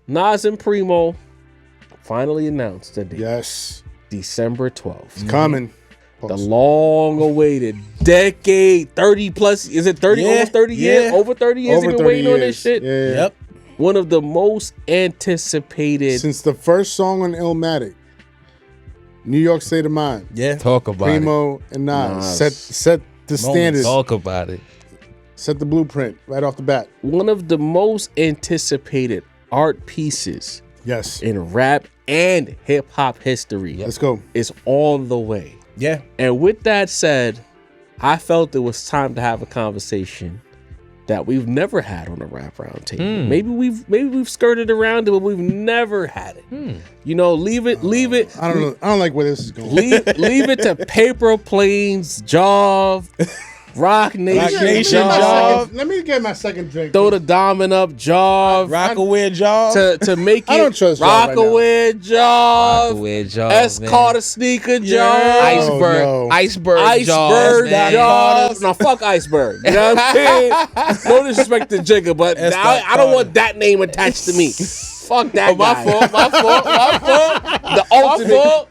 Nas and Primo finally announced today. Yes. December 12th. It's coming. The long-awaited decade, 30 plus, is it 30, over 30 years? Over 30 years they've been waiting on this shit? Yeah. Yep. One of the most anticipated. Since the first song on Illmatic, New York State of Mind. Yeah. Talk about Primo and Nas. Set the standard. Talk about it. Set the blueprint right off the bat. One of the most anticipated art pieces Yes. in rap and hip-hop history. Let's go. Is on the way. Yeah. And with that said, I felt it was time to have a conversation that we've never had on a rap round table. Maybe we've skirted around it, but we've never had it. You know, leave it. I don't know. I don't like where this is going. Leave it to Paper Planes, Job, Rock Nation, Job. Let me get my second drink. Throw the diamond up, Job. Rockaway Job. To make it. I don't trust Job right now. Rockaway Job. Rockaway Job. S. man. Carter sneaker Job. Iceberg. Oh, no. Iceberg Job. Iceberg man. Job. No, fuck Iceberg. You know what I'm saying? No disrespect to Jigga, but S. I don't want that name attached to me. Fuck that guy. My fault. The ultimate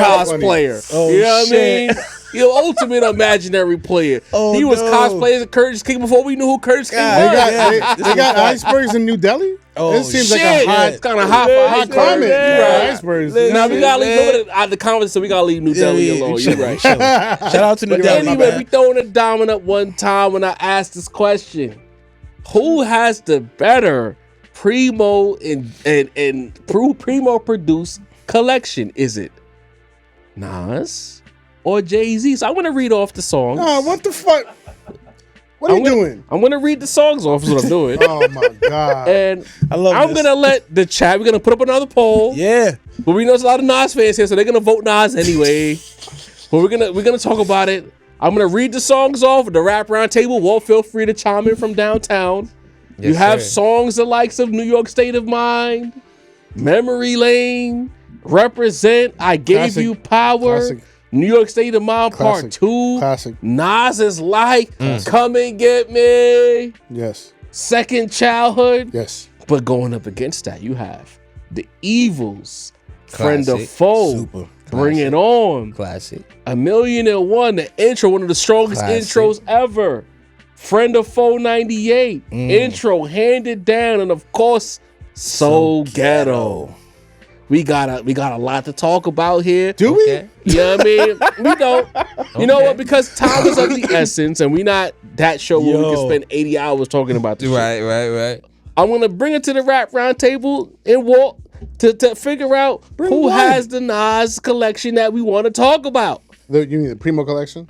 cosplayer. Oh, you know what shit. I mean? The ultimate imaginary player. Oh, he was no. cosplaying as Curtis King before we knew who Curtis King God, was. They got icebergs in New Delhi? Oh, This seems like Shit, a hot, it's kind of hot for hot iceberg. climate. Yeah. Icebergs. Now we gotta Man. leave the comments, so we gotta leave New Delhi alone. You're right. Shout out to New But Delhi. my Anyway, bad. we throwing a diamond up one time when I asked this question: who has the better Primo and Primo produced collection? Is it Nas or Jay-Z? So I want to read off the songs. Oh, what the fuck? What are you doing? I'm gonna read the songs off. Is what I'm doing. Oh my god. And I love I'm this. gonna let the chat. We're gonna put up another poll. Yeah. But we know there's a lot of Nas fans here, so they're gonna vote Nas anyway. But we're gonna talk about it. I'm gonna read the songs off. The rap round table. Walt, feel free to chime in from downtown. You Yes, have sir. songs the likes of New York State of Mind, Memory Lane, Represent, I Gave Classic. You Power, Classic. New York State of Mind Part Classic. 2, Classic. Nas is like, Come and Get Me, Yes. Second Childhood. Yes. But going up against that, you have The Evils, Friend of Classic. Foe, Super. Bring It On, Classic. 1,000,001, the intro, one of the strongest Classic. intros ever. Friend of Foe 98, intro, Handed Down, and of course, So Ghetto. We got a lot to talk about here. Do Okay. You know what I mean? We don't. You know what? Because time is of the essence, and we not that show where we can Yo. spend 80 hours talking about this shit. Right. I'm gonna bring it to the rap round table and walk to figure out who what? has the Nas collection that we want to talk about. You mean the Primo collection?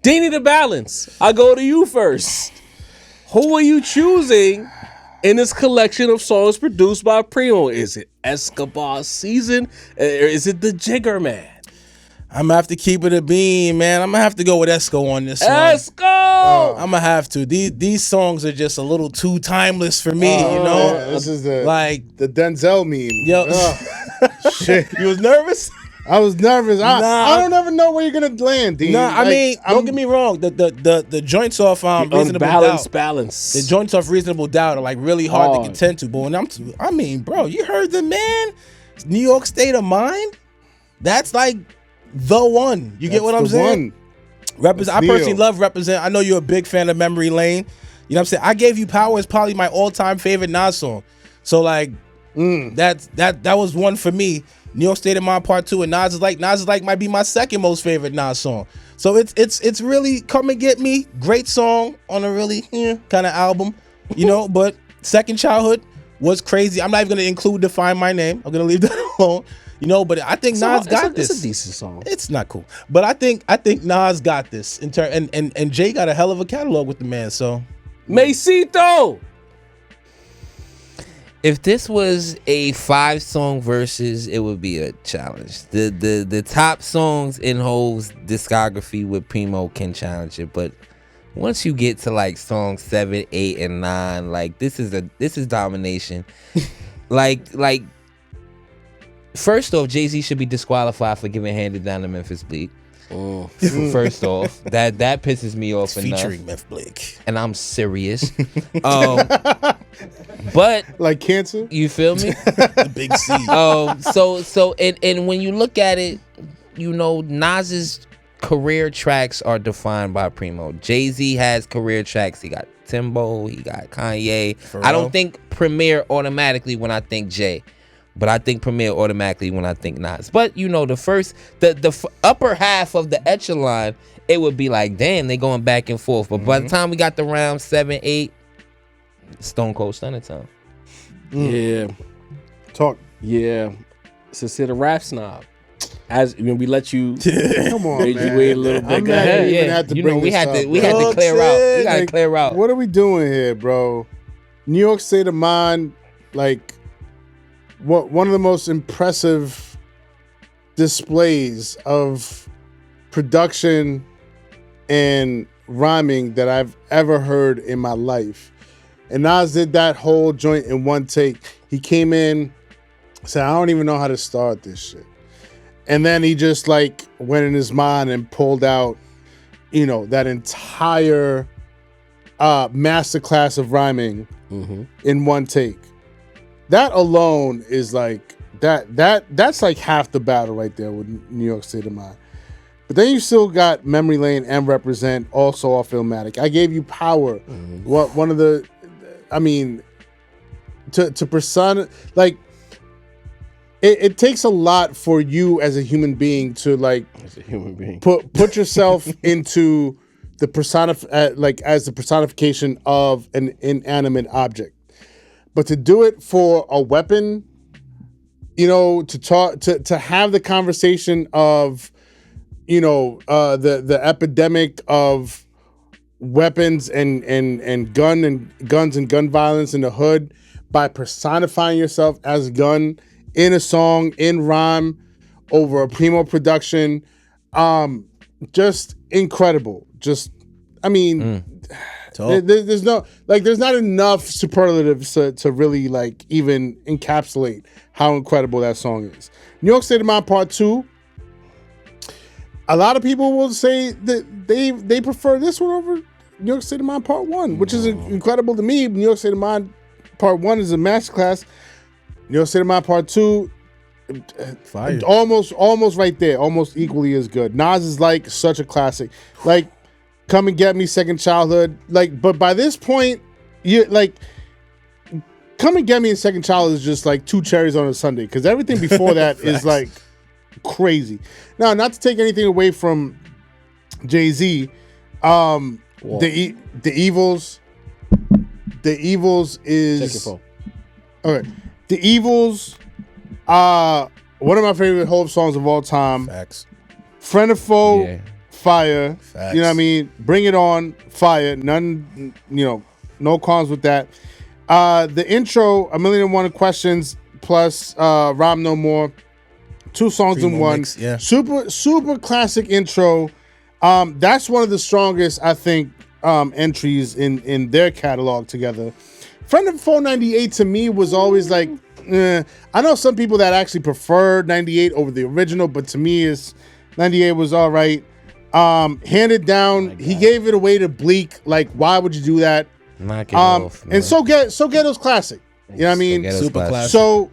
Deanie the Balance, I go to you first. Who are you choosing in this collection of songs produced by Primo? Is it Escobar Season, or is it the Jigger Man? I'm gonna have to keep it a beam, man. I'm gonna have to go with Esco on this one. Esco! I'm gonna have to. These songs are just a little too timeless for me, you know. Yeah, this is the Like, Denzel meme. yo, Shit. you was nervous? I was nervous. Nah. I don't ever know where you're gonna land, Dean. No, I Like, mean, don't get me wrong. The joints off Reasonable Unbalanced Doubt. balance. The joints off Reasonable Doubt are like really hard Hard. to contend to. But when I mean, bro, you heard the man, New York State of Mind. That's like the one. You get what I'm the saying? one. Represent. I That's personally deal. love Represent. I know you're a big fan of Memory Lane. You know what I'm saying? I Gave You Power is probably my all-time favorite Nas song. So like, that was one for me. New York State of Mind Part 2 and Nas is like might be my second most favorite Nas song. So it's really Come and Get Me. Great song on a really kind of album, you know. But Second Childhood was crazy. I'm not even gonna include Define My Name. I'm gonna leave that alone. You know, but I think Nas got this. It's a decent song. It's not cool, but I think Nas got this in turn, and Jay got a hell of a catalog with the man. So Mesito. If this was a 5-song versus, it would be a challenge. The top songs in Ho's discography with Primo can challenge it, but once you get to like songs 7, 8, and 9, like this is domination. like first off, Jay-Z should be disqualified for giving Handed Down to Memphis Bleak. First off, that pisses me off enough. Featuring Meth Blake. And I'm serious. But Like cancer? you feel me? The big C. So and when you look at it, you know, Nas's career tracks are defined by Primo. Jay-Z has career tracks. He got Timbo, he got Kanye. I don't think Premier automatically when I think Jay, but I think Premier automatically when I think Nas. But you know, the upper half of the echelon, it would be like, damn, they going back and forth. But by the time we got the round 7, 8, Stone Cold Stunner time. Yeah. Talk. Yeah. Consider rap snob. As when we let you Come on, made man. you wait a little bit. I'm Go not ahead. even Yeah, have to you bring know, we this had up, to bro. clear out. We gotta Like, clear out. What are we doing here, bro? New York State of Mind, like, one of the most impressive displays of production and rhyming that I've ever heard in my life. And Nas did that whole joint in one take. He came in, said, I don't even know how to start this shit. And then he just like went in his mind and pulled out, you know, that entire masterclass of rhyming in one take. That alone is like that's like half the battle right there with New York State of Mind. But then you still got Memory Lane and Represent also off Illmatic. I Gave You Power. One of the, I mean, to persona, like, it takes a lot for you as a human being to like As a human being. put yourself into the like as the personification of an inanimate object. But to do it for a weapon, you know, to have the conversation of, you know, the epidemic of weapons and guns and gun violence in the hood by personifying yourself as a gun in a song, in rhyme, over a Primo production, just incredible. Just, I mean, there's not enough superlatives to really like even encapsulate how incredible that song is. New York State of Mind Part 2. A lot of people will say that they prefer this one over New York State of Mind Part 1, which is incredible to me. New York State of Mind Part 1 is a masterclass. New York State of Mind Part 2, Fire. almost right there, almost equally as good. Nas is like such a classic. Like, Come and Get Me, Second Childhood. Like, but by this point, you like Come and Get Me and Second Childhood is just like two cherries on a sundae, because everything before that is like crazy. Now, not to take anything away from Jay-Z, the Evils is Check your phone. okay. The Evils, one of my favorite Hov songs of all time. Facts. Friend of Foe, Yeah. fire. Facts. You know what I mean? Bring It On, fire. None, you know, no cons with that. The intro, A Million and One Questions plus Rhyme No More. 2 songs in Primo one. mix, yeah. Super classic intro. That's one of the strongest, I think, entries in their catalog together. Friend of 498 to me was always like, I know some people that actually prefer 98 over the original, but to me, 98 was all right. Handed Down, he gave it away to Bleak. Like, why would you do that? Knock it off, man. And so Ghetto's classic. You know what I mean? Ghetto's Super classic. So,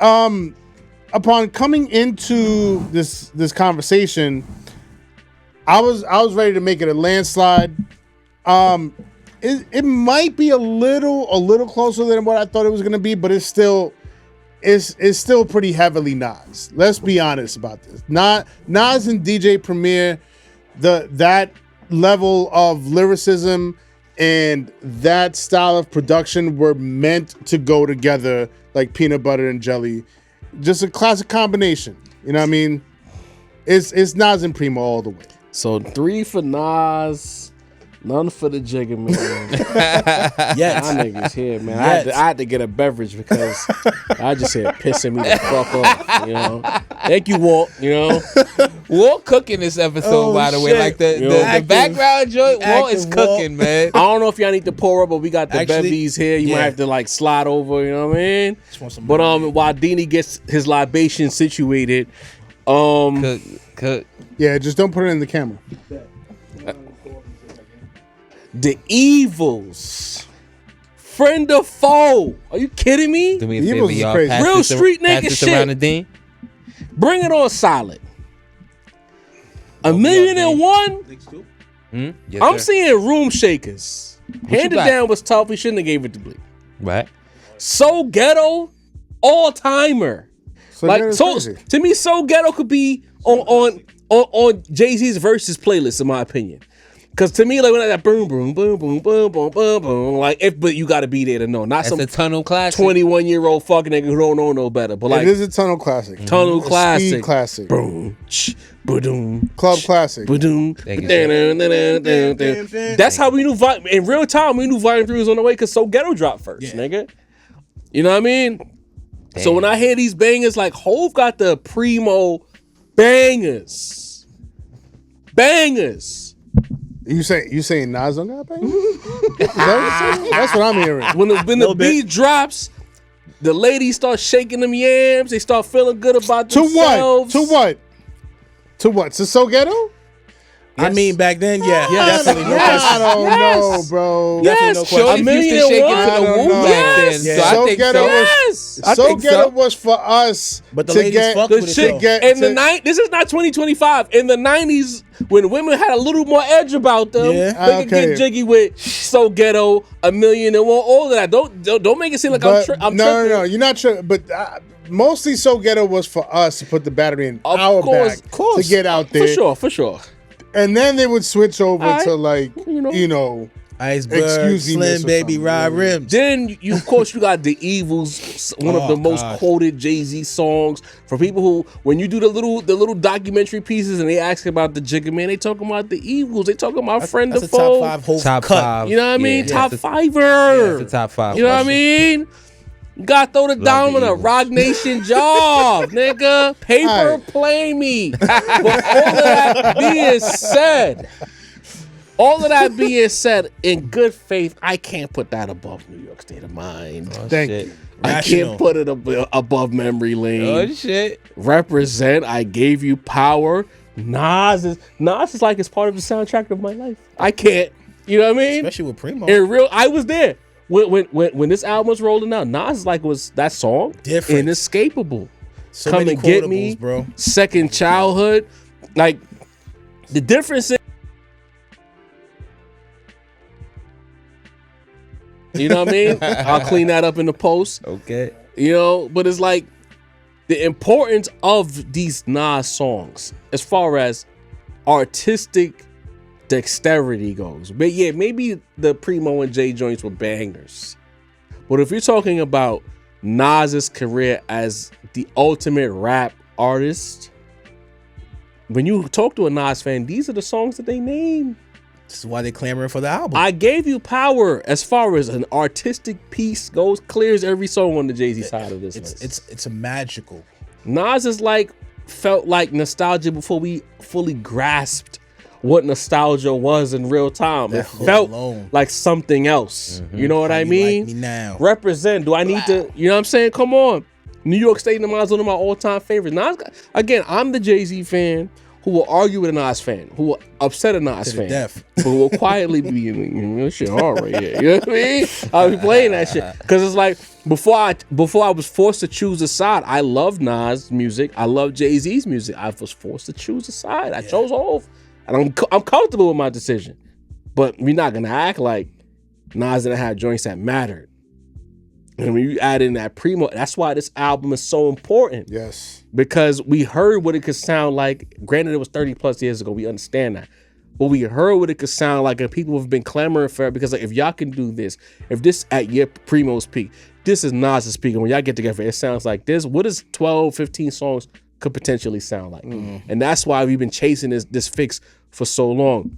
upon coming into this conversation, I was ready to make it a landslide. It might be a little closer than what I thought it was gonna be, but it's still pretty heavily Nas. Let's be honest about this. Nas and DJ Premier, that level of lyricism and that style of production were meant to go together like peanut butter and jelly. Just a classic combination. You know what I mean? It's Nas and Primo all the way. So 3 for Nas, none for the Jigga Man. Yes. My niggas here, man. Yes. I had to get a beverage because I just said pissing me the fuck off. You know. Thank you, Walt. You know. Walt cooking this episode, Oh, by the way. shit. Like the Active- background joint, Walt is active Walt. cooking, man. I don't know if y'all need to pour up, but we got the Actually, bevies here. You yeah. might have to like slide over. You know what I mean? Just want some But while Dini gets his libation situated, Cook. Yeah, just don't put it in the camera. The Evils. Friend or foe? Are you kidding me? Do me a The favor, Eagles is y'all. crazy. Pass Real this street pass nigga this shit. around the dean. Bring it on solid. $1,000,001. Yes, I'm sir. seeing Room Shakers. Hand it got? down was tough. We shouldn't have gave it to Bleak. Right. So Ghetto, all timer. So Like that's so crazy. to me, So Ghetto could be on Jay-Z's Versus playlist, in my opinion. Cause to me, like when that boom, boom, boom, boom, boom, boom, boom, boom, like but you gotta be there to know. Not That's some a tunnel classic. 21-year-old fucking nigga who don't know no better. But like It is a tunnel classic. tunnel A classic. Speed classic. Boom, boom, Club classic. boom. Thank you, That's how we knew in real time. We knew Volume 3 was on the way because So Ghetto dropped first, nigga. You know what I mean? So when I hear these bangers, like Hove got the primo bangers. You saying Nas don't got bangers? That's what I'm hearing. When the beat drops, the ladies start shaking them yams. They start feeling good about To themselves. what? To So Ghetto? I mean, back then, yeah, Yes. definitely no Yes. I question. don't know, bro. Definitely no Yes, question. Shorty Shorty used to $1,000,001. shake it to the I don't woo know. back then. Yes. So I So think Ghetto so. Yes. I So think Ghetto so. was for us But the to ladies get fuck The with it, shit though. get in the to- night. This is not 2025. In the 90s, when women had a little more edge about them, Yeah. they could Okay. get jiggy with So Ghetto, $1,000,001, all of that. Don't make it seem like But I'm no, tripping. no, you're not sure. But mostly So Ghetto was for us to put the battery in Of our course, back of course. to get out there. For sure. And then they would switch over Alright. to like, You know. Iceberg, Excuse me, Slim or Baby, something, Ride yeah. Rims. Then you of course you got The Evils, one of the most God. quoted Jay-Z songs. For people who, when you do the little documentary pieces and they ask about the Jigga Man, they talking about The Evils. They talking about Friend That's or a top Foe. 5 whole Top cut. 5. You know what I mean? Yeah, Top that's a- fiver. That's a top 5. You know what I mean? You gotta throw the dime on a Eagles. Rock Nation job, nigga. Paper Alright. play me. But all of that being said, in good faith, I can't put that above New York State of Mind. Thank shit. you. I Rational. can't put it above Memory Lane. Oh shit. Represent. I gave you power. Nas is like it's part of the soundtrack of my life. I can't. You know what I mean? Especially with Primo. In real, I was there when this album was rolling out. Nas was that song Different. inescapable. So Come many and get me, quotables, bro. Second Childhood. Like the difference is, you know what I mean? I'll clean that up in the post. Okay. You know, but it's like the importance of these Nas songs as far as artistic dexterity goes. But yeah, maybe the Primo and Jay joints were bangers. But if you're talking about Nas's career as the ultimate rap artist, when you talk to a Nas fan, these are the songs that they name. This is why they're clamoring for the album. I gave you power as far as an artistic piece goes, clears every song on the Jay-Z side of this list. It's a magical. Nas is like felt like nostalgia before we fully grasped what nostalgia was in real time. That It hook felt alone. like something else. You know what How I You mean? Like Me Now. Represent. Do I need to? You know what I'm saying? Come on. New York State of Mind is one of my all-time favorites. Nas, again, I'm the Jay-Z fan who will argue with a Nas fan, who will upset a Nas To the fan, death. who will quietly be, you know, shit hard right here. You know what I mean? I'll be playing that shit because it's like before I was forced to choose a side. I love Nas music. I love Jay-Z's music. I was forced to choose a side. I chose Hov, and I'm comfortable with my decision. But we're not gonna act like Nas didn't have joints that mattered. And when you add in that Primo, that's why this album is so important. Yes. Because we heard what it could sound like. Granted, it was 30 plus years ago. We understand that. But we heard what it could sound like, and people have been clamoring for it because like, if y'all can do this, if this at your Primo's peak, this is Nas's peak, and when y'all get together, it sounds like this. What does 12, 15 songs could potentially sound like? And that's why we've been chasing this fix for so long.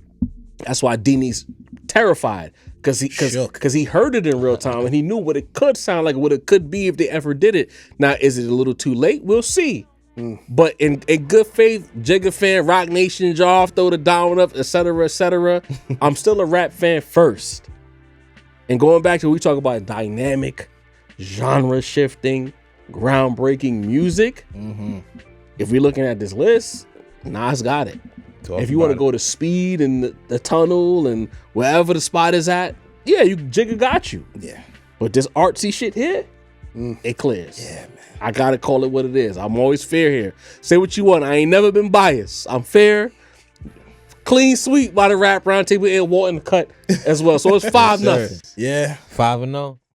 That's why Dini's terrified because Shook. he heard it in real time and he knew what it could sound like, what it could be if they ever did it. Now, is it a little too late? We'll see. But in good faith, Jigga fan, Rock Nation, Jaw, throw the down up, etc., etc. I'm still a rap fan first. And going back to what we talk about dynamic, genre shifting, groundbreaking music. If we're looking at this list, Nas got it. If you want to go to Speed and the tunnel and wherever the spot is at, yeah, Jigga got you. Yeah. But this artsy shit here, it clears. Yeah, man. I gotta call it what it is. I'm always fair here. Say what you want. I ain't never been biased. I'm fair. Clean sweep by the Rap Roundtable and Walton Cut as well. So it's 5-0. Yeah. 5-0.